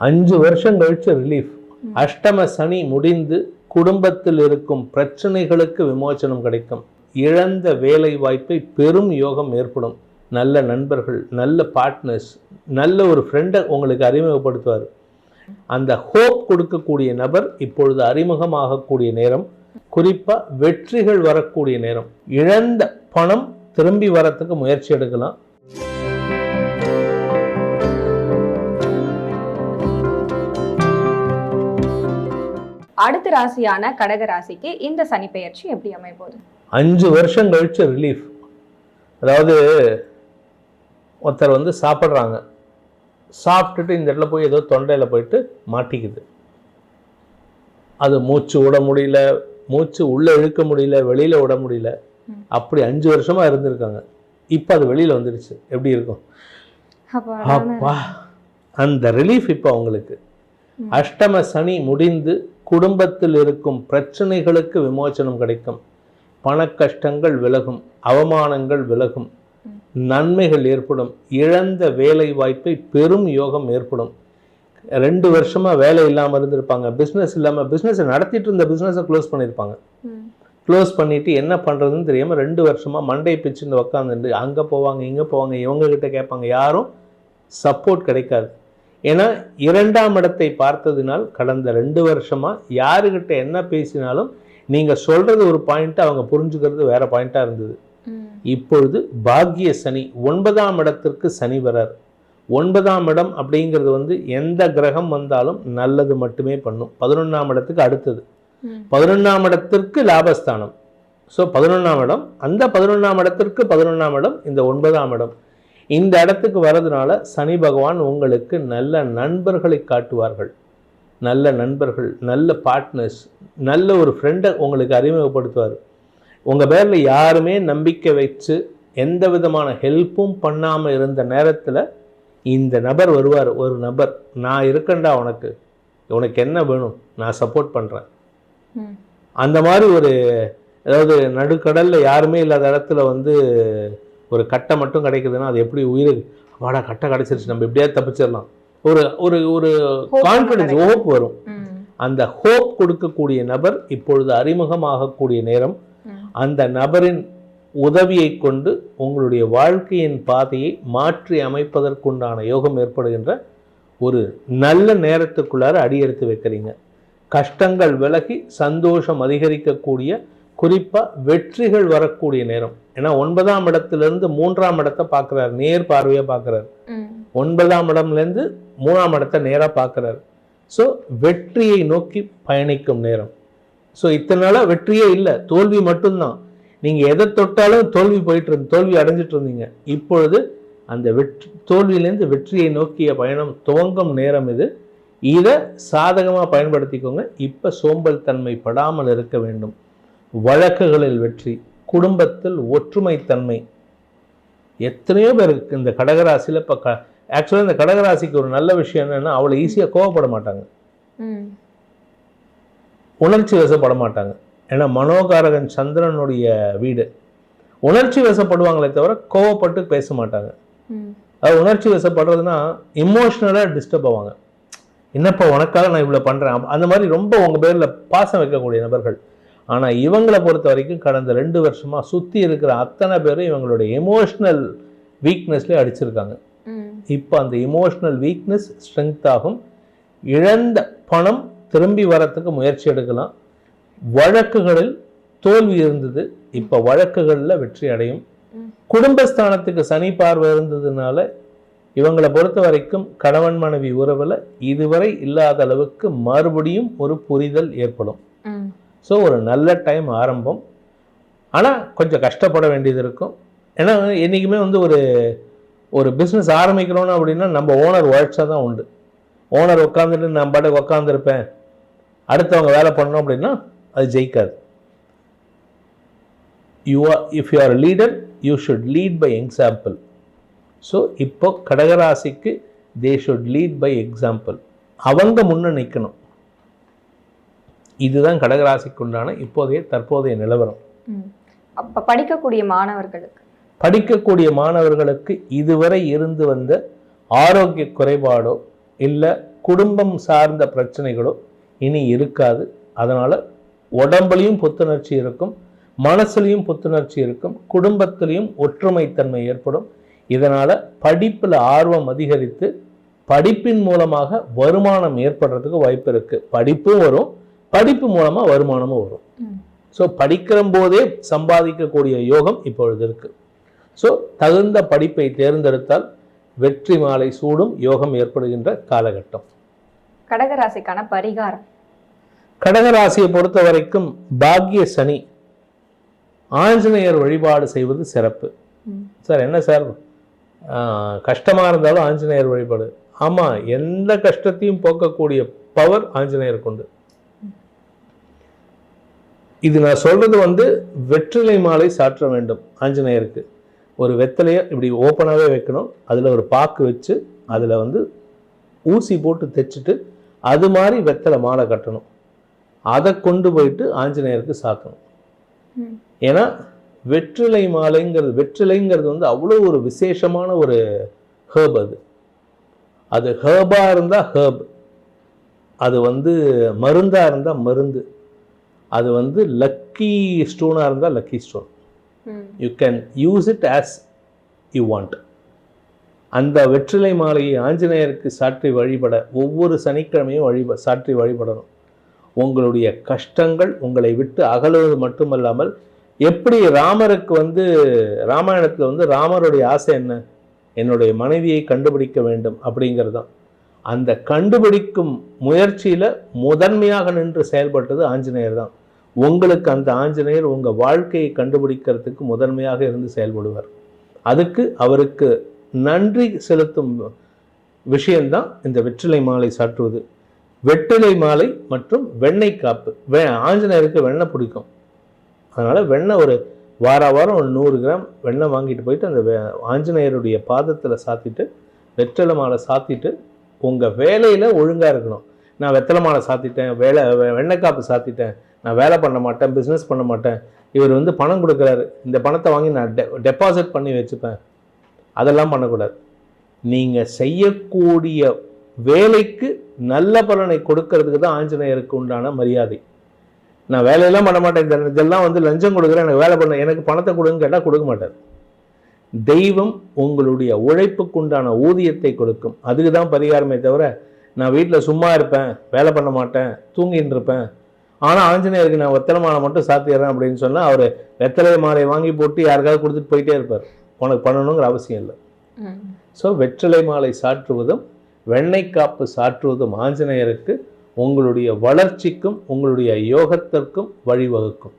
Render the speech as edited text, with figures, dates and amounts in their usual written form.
5 வருஷம் கழிச்சு ரிலீஃப். அஷ்டம சனி முடிந்து குடும்பத்தில் இருக்கும் பிரச்சனைகளுக்கு விமோசனம் கிடைக்கும். இழந்த வேலை வாய்ப்பை பெரும் யோகம் ஏற்படும். நல்ல நண்பர்கள், நல்ல பார்ட்னர்ஸ், நல்ல ஒரு ஃப்ரெண்டை உங்களுக்கு அறிமுகப்படுத்துவார். அந்த ஹோப் கொடுக்கக்கூடிய நபர் இப்பொழுது அறிமுகமாகக்கூடிய நேரம். குறிப்பாக வெற்றிகள் வரக்கூடிய நேரம். இழந்த பணம் திரும்பி வரத்துக்கு முயற்சி எடுக்கலாம். அடுத்த ராசியான கடக ராசிக்கு இந்த சனி பெயர்ச்சி எப்படி அமைப்போகுது? 5 வருஷம் கழிச்சு ரிலீஃப். அதாவது ஒருத்தர் சாப்பிட்றாங்க, சாப்பிட்டுட்டு இந்த இடத்துல போய் ஏதோ தொண்டையில் போயிட்டு மாட்டிக்குது. அது மூச்சு விட முடியல, மூச்சு உள்ளே இழுக்க முடியல, வெளியில் விட முடியல. அப்படி 5 வருஷமாக இருந்திருக்காங்க. இப்போ அது வெளியில் வந்துடுச்சு. எப்படி இருக்கும்? அப்பா, அந்த ரிலீஃப் இப்போ அவங்களுக்கு. அஷ்டம சனி முடிந்து குடும்பத்தில் இருக்கும் பிரச்சனைகளுக்கு விமோசனம் கிடைக்கும். பண கஷ்டங்கள் விலகும், அவமானங்கள் விலகும், நன்மைகள் ஏற்படும். இழந்த வேலை வாய்ப்பை பெரும் யோகம் ஏற்படும். 2 வருஷமா வேலை இல்லாமல் இருந்திருப்பாங்க, பிஸ்னஸ் இல்லாமல், பிஸ்னஸை நடத்திட்டு இருந்த பிஸ்னஸை க்ளோஸ் பண்ணியிருப்பாங்க. க்ளோஸ் பண்ணிட்டு என்ன பண்ணுறதுன்னு தெரியாமல் 2 வருஷமா மண்டை பிச்சுன்னு உக்காந்துட்டு அங்கே போவாங்க, இங்கே போவாங்க, இவங்ககிட்ட கேட்பாங்க. யாரும் சப்போர்ட் கிடைக்காது. ஏன்னா 2ஆம் இடத்தை பார்த்ததினால் கடந்த 2 வருஷமா யாருக்கிட்ட என்ன பேசினாலும் நீங்கள் சொல்கிறது ஒரு பாயிண்ட்டு, அவங்க புரிஞ்சுக்கிறது வேற பாயிண்ட்டாக இருந்தது. இப்பொழுது பாக்கிய சனி 9ஆம் இடத்திற்கு சனி வரார். 9ஆம் இடம் அப்படிங்கிறது எந்த கிரகம் வந்தாலும் நல்லது மட்டுமே பண்ணும். 11ஆம் இடத்துக்கு அடுத்தது. 11ஆம் இடத்திற்கு லாபஸ்தானம். ஸோ 11ஆம் இடம், அந்த 11ஆம் இடத்திற்கு 11ஆம் இடம், இந்த 9ஆம் இடம். இந்த இடத்துக்கு வர்றதுனால சனி பகவான் உங்களுக்கு நல்ல நண்பர்களை காட்டுவார்கள். நல்ல நண்பர்கள், நல்ல பார்ட்னர்ஸ், நல்ல ஒரு ஃப்ரெண்டை உங்களுக்கு அறிமுகப்படுத்துவார். உங்கள் பேரில் யாருமே நம்பிக்கை வச்சு எந்த விதமான ஹெல்ப்பும் பண்ணாமல் இருந்த நேரத்தில் இந்த நபர் வருவார். ஒரு நபர், நான் இருக்கேன்டா, உனக்கு என்ன வேணும், நான் சப்போர்ட் பண்ணுறேன். அந்த மாதிரி ஒரு, அதாவது நடுக்கடலில் யாருமே இல்லாத இடத்துல ஒரு கட்டை மட்டும் கிடைக்குதுன்னா அது எப்படி உயிருக்கு வாடா, கட்டை கிடைச்சிருச்சு, நம்ம எப்படியாவது தப்பிச்சிடலாம், ஒரு ஒரு ஒரு கான்ஃபிடன்ஸ், ஹோப் வரும். அந்த ஹோப் கொடுக்கக்கூடிய நபர் இப்பொழுது அறிமுகமாகக்கூடிய நேரம். அந்த நபரின் உதவியை கொண்டு உங்களுடைய வாழ்க்கையின் பாதையை மாற்றி அமைப்பதற்குண்டான யோகம் ஏற்படுகின்ற ஒரு நல்ல நேரத்துக்குள்ளார அடியெடுத்து வைக்கிறீங்க. கஷ்டங்கள் விலகி சந்தோஷம் அதிகரிக்கக்கூடிய, குறிப்பாக வெற்றிகள் வரக்கூடிய நேரம். ஏன்னா 9ஆம் இடத்திலிருந்து 3ஆம் இடத்தை பார்க்குறாரு, நேர் பார்வையாக பார்க்குறாரு. 9ஆம் இடம்லேருந்து 3ஆம் இடத்தை நேராக பார்க்குறாரு. ஸோ வெற்றியை நோக்கி பயணிக்கும் நேரம். ஸோ இத்தனை நாளாக வெற்றியே இல்லை, தோல்வி மட்டும்தான். நீங்கள் எதை தொட்டாலும் தோல்வி அடைஞ்சிட்டு இருந்தீங்க. இப்பொழுது அந்த தோல்வியிலேருந்து வெற்றியை நோக்கிய பயணம் துவங்கும் நேரம் இது. இதை சாதகமாக பயன்படுத்திக்கோங்க. இப்போ சோம்பல் தன்மை படாமல் இருக்க வேண்டும். வழக்குகளில் வெற்றி, குடும்பத்தில் ஒற்றுமைத்தன்மை. எத்தனையோ பேருக்கு இந்த கடகராசியில் இப்போ ஆக்சுவலாக இந்த கடகராசிக்கு ஒரு நல்ல விஷயம் என்னன்னா, அவ்வளோ ஈஸியாக கோவப்பட மாட்டாங்க, உணர்ச்சி வசப்பட மாட்டாங்க. ஏன்னா மனோகாரகன் சந்திரனுடைய வீடு. உணர்ச்சி வசப்படுவாங்களே தவிர கோவப்பட்டு பேச மாட்டாங்க. அது உணர்ச்சி வசப்படுறதுன்னா இமோஷ்னலாக டிஸ்டர்ப் ஆவாங்க. என்னப்பா உனக்காக நான் இவ்வளோ பண்ணுறேன், அந்த மாதிரி ரொம்ப உங்கள் பேரில் பாசம் வைக்கக்கூடிய நபர்கள். ஆனால் இவங்களை பொறுத்த வரைக்கும் கடந்த 2 வருஷமாக சுற்றி இருக்கிற அத்தனை பேரும் இவங்களுடைய எமோஷ்னல் வீக்னஸ்லேயே அடிச்சிருக்காங்க. இப்போ அந்த எமோஷ்னல் வீக்னஸ் ஸ்ட்ரென்த் ஆகும். இழந்த பணம் திரும்பி வரத்துக்கு முயற்சி எடுக்கலாம். வழக்குகளில் தோல்வி இருந்தது, இப்போ வழக்குகளில் வெற்றி அடையும். குடும்பஸ்தானத்துக்கு சனி பார்வை இருந்ததுனால இவங்களை பொறுத்த வரைக்கும் கணவன் மனைவி உறவில் இதுவரை இல்லாத அளவுக்கு மறுபடியும் ஒரு புரிதல் ஏற்படும். ஸோ ஒரு நல்ல டைம் ஆரம்பம். ஆனால் கொஞ்சம் கஷ்டப்பட வேண்டியது இருக்கும். ஏன்னா என்றைக்குமே ஒரு பிஸ்னஸ் ஆரம்பிக்கிறோன்னு அப்படின்னா நம்ம ஓனர் உழைச்சா தான் உண்டு. ஓனர் உட்காந்துட்டு நான் பாட்டுக்கு உட்காந்துருப்பேன், அடுத்தவங்க வேலை பண்ணோம் அப்படின்னா அது ஜெயிக்காது. If you are leader, you should lead by example. So இப்போ கடகராசிக்கு they should lead by example. அவங்க முன்னே நிற்கணும். இதுதான் கடகராசிக்குண்டான தற்போதைய நிலவரம். அப்போ படிக்கக்கூடிய மாணவர்களுக்கு இதுவரை இருந்து வந்த ஆரோக்கிய குறைபாடோ இல்லை குடும்பம் சார்ந்த பிரச்சனைகளோ இனி இருக்காது. அதனால் உடம்புலையும் புத்துணர்ச்சி இருக்கும், மனசுலையும் புத்துணர்ச்சி இருக்கும், குடும்பத்திலையும் ஒற்றுமைத்தன்மை ஏற்படும். இதனால் படிப்பில் ஆர்வம் அதிகரித்து படிப்பின் மூலமாக வருமானம் ஏற்படுறதுக்கு வாய்ப்பு இருக்குது. படிப்பும் வரும், படிப்பு மூலமாக வருமானமும் வரும். ஸோ படிக்கிற போதே சம்பாதிக்கக்கூடிய யோகம் இப்பொழுது இருக்குது. ஸோ தகுந்த படிப்பை தேர்ந்தெடுத்தால் வெற்றி மாலை சூடும் யோகம் ஏற்படுகின்ற காலகட்டம். கடகராசிக்கான பரிகாரம். கடகராசியை பொறுத்த வரைக்கும் பாக்கிய சனி, ஆஞ்சநேயர் வழிபாடு செய்வது சிறப்பு. சார் என்ன சார் கஷ்டமாக இருந்தாலும் ஆஞ்சநேயர் வழிபாடு? ஆமாம், எந்த கஷ்டத்தையும் போக்கக்கூடிய பவர் ஆஞ்சநேயருக்கு உண்டு. இது நான் சொல்றது வெற்றிலை மாலை சாற்ற வேண்டும் ஆஞ்சநேயருக்கு. ஒரு வெத்தலையை இப்படி ஓப்பனாகவே வைக்கணும், அதில் ஒரு பாக்கு வச்சு அதில் ஊசி போட்டு தைச்சிட்டு அது மாதிரி வெத்தலை மாலை கட்டணும். அதை கொண்டு போயிட்டு ஆஞ்சநேயருக்கு சாத்தணும். ஏன்னா வெற்றிலைங்கிறது அவ்வளோ ஒரு விசேஷமான ஒரு ஹேர்ப். அது ஹேர்பாக இருந்தால் ஹேர்ப், அது மருந்தாக இருந்தால் மருந்து, அது லக்கி ஸ்டோனாக இருந்தால் lucky stone. You can use it as you want. அந்த வெற்றிலை மாலையை ஆஞ்சநேயருக்கு சாற்றி வழிபட ஒவ்வொரு சனிக்கிழமையும் சாற்றி வழிபடணும். உங்களுடைய கஷ்டங்கள் உங்களை விட்டு அகலுவது மட்டுமல்லாமல், எப்படி ராமருக்கு ராமாயணத்தில் ராமருடைய ஆசை என்ன? என்னுடைய மனைவியை கண்டுபிடிக்க வேண்டும் அப்படிங்கிறது தான். அந்த கண்டுபிடிக்கும் முயற்சியில் முதன்மையாக நின்று செயல்பட்டது ஆஞ்சநேயர் தான். உங்களுக்கு அந்த ஆஞ்சநேயர் உங்கள் வாழ்க்கையை கண்டுபிடிக்கிறதுக்கு முதன்மையாக இருந்து செயல்படுவார். அதுக்கு அவருக்கு நன்றி செலுத்தும் விஷயம்தான் இந்த வெற்றிலை மாலை சாற்றுவது. வெற்றிலை மாலை மற்றும் வெண்ணெய் காப்பு. ஆஞ்சநேயருக்கு வெண்ணெய் பிடிக்கும், அதனால் வெண்ணெய் ஒரு வாரம் ஒரு 100 கிராம் வெண்ணெய் வாங்கிட்டு போயிட்டு அந்த ஆஞ்சநேயருடைய பாதத்தில் சாத்திட்டு வெற்றிலை மாலை சாத்திட்டு உங்கள் வேலையில் ஒழுங்காக இருக்கணும். நான் வெத்தலை மாலை சாத்திட்டேன், வெண்ணெய் காப்பு சாத்திட்டேன், நான் வேலை பண்ண மாட்டேன், பிஸ்னஸ் பண்ண மாட்டேன், இவர் பணம் கொடுக்குறாரு, இந்த பணத்தை வாங்கி நான் டெபாசிட் பண்ணி வச்சுப்பேன், அதெல்லாம் பண்ணக்கூடாது. நீங்கள் செய்யக்கூடிய வேலைக்கு நல்ல பலனை கொடுக்கறதுக்கு தான் ஆஞ்சநேயருக்கு உண்டான மரியாதை. நான் வேலையெல்லாம் பண்ண மாட்டேன், இதெல்லாம் லஞ்சம் கொடுக்குறேன், எனக்கு வேலை பண்ண, எனக்கு பணத்தை கொடுன்னு கேட்டால் கொடுக்க மாட்டார். தெய்வம் உங்களுடைய உழைப்புக்கு உண்டான ஊதியத்தை கொடுக்கும். அதுக்கு தான் பரிகாரமே தவிர, நான் வீட்டில் சும்மா இருப்பேன், வேலை பண்ண மாட்டேன், தூங்கின்னு இருப்பேன், ஆனால் ஆஞ்சநேயருக்கு நான் வெத்தலை மாலை மட்டும் சாத்திடுறேன் அப்படின்னு சொன்னால் அவர் வெத்தலை மாலை வாங்கி போட்டு யாருக்காவது கொடுத்துட்டு போயிட்டே இருப்பார். உனக்கு பண்ணணுங்கிற அவசியம் இல்லை. ஸோ வெற்றிலை மாலை சாற்றுவதும் வெண்ணெய் காப்பு சாற்றுவதும் ஆஞ்சநேயருக்கு உங்களுடைய வளர்ச்சிக்கும் உங்களுடைய யோகத்திற்கும் வழிவகுக்கும்.